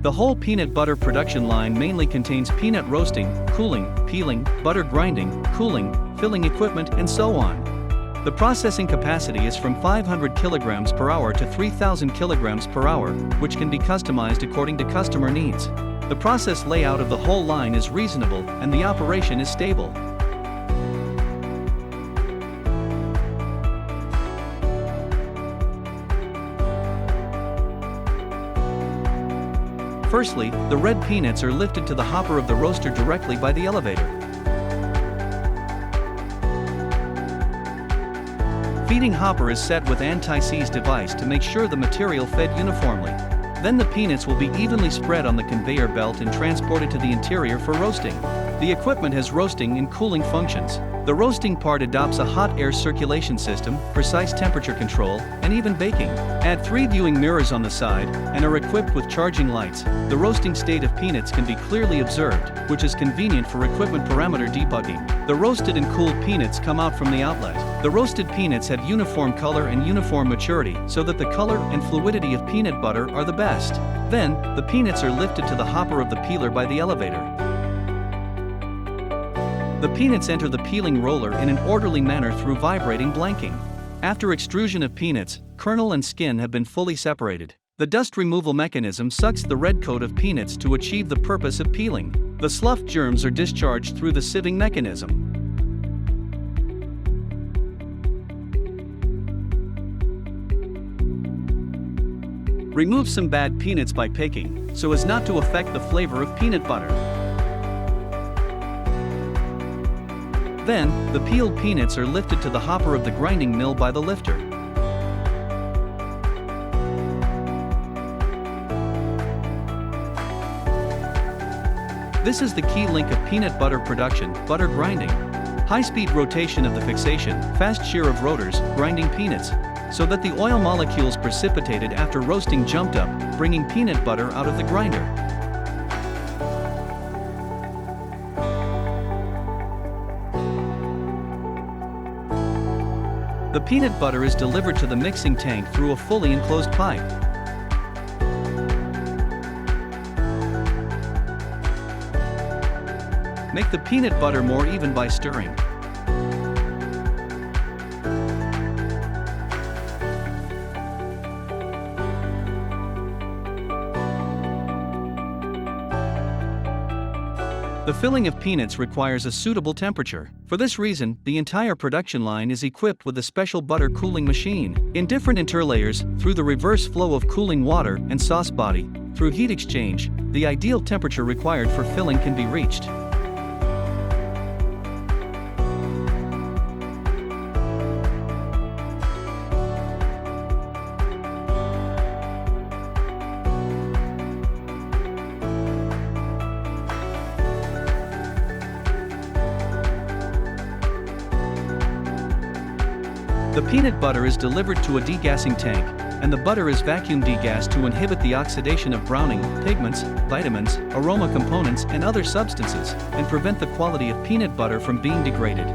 The whole peanut butter production line mainly contains peanut roasting, cooling, peeling, butter grinding, cooling, filling equipment, and so on. The processing capacity is from 500 kilograms per hour to 3,000 kilograms per hour, which can be customized according to customer needs. The process layout of the whole line is reasonable and the operation is stable. Firstly, the red peanuts are lifted to the hopper of the roaster directly by the elevator. Feeding hopper is set with anti-seize device to make sure the material fed uniformly. Then the peanuts will be evenly spread on the conveyor belt and transported to the interior for roasting. The equipment has roasting and cooling functions. The roasting part adopts a hot air circulation system, precise temperature control, and even baking. Add 3 viewing mirrors on the side, and are equipped with charging lights. The roasting state of peanuts can be clearly observed, which is convenient for equipment parameter debugging. The roasted and cooled peanuts come out from the outlet. The roasted peanuts have uniform color and uniform maturity, so that the color and fluidity of peanut butter are the best. Then, the peanuts are lifted to the hopper of the peeler by the elevator. The peanuts enter the peeling roller in an orderly manner through vibrating blanking. After extrusion of peanuts, kernel and skin have been fully separated. The dust removal mechanism sucks the red coat of peanuts to achieve the purpose of peeling. The slough germs are discharged through the sieving mechanism. Remove some bad peanuts by picking, so as not to affect the flavor of peanut butter. Then, the peeled peanuts are lifted to the hopper of the grinding mill by the lifter. This is the key link of peanut butter production, butter grinding. High-speed rotation of the fixation, fast shear of rotors, grinding peanuts, so that the oil molecules precipitated after roasting jumped up, bringing peanut butter out of the grinder. The peanut butter is delivered to the mixing tank through a fully enclosed pipe. Make the peanut butter more even by stirring. The filling of peanuts requires a suitable temperature. For this reason, the entire production line is equipped with a special butter cooling machine. In different interlayers, through the reverse flow of cooling water and sauce body, through heat exchange, the ideal temperature required for filling can be reached. The peanut butter is delivered to a degassing tank, and the butter is vacuum degassed to inhibit the oxidation of browning, pigments, vitamins, aroma components, and other substances, and prevent the quality of peanut butter from being degraded.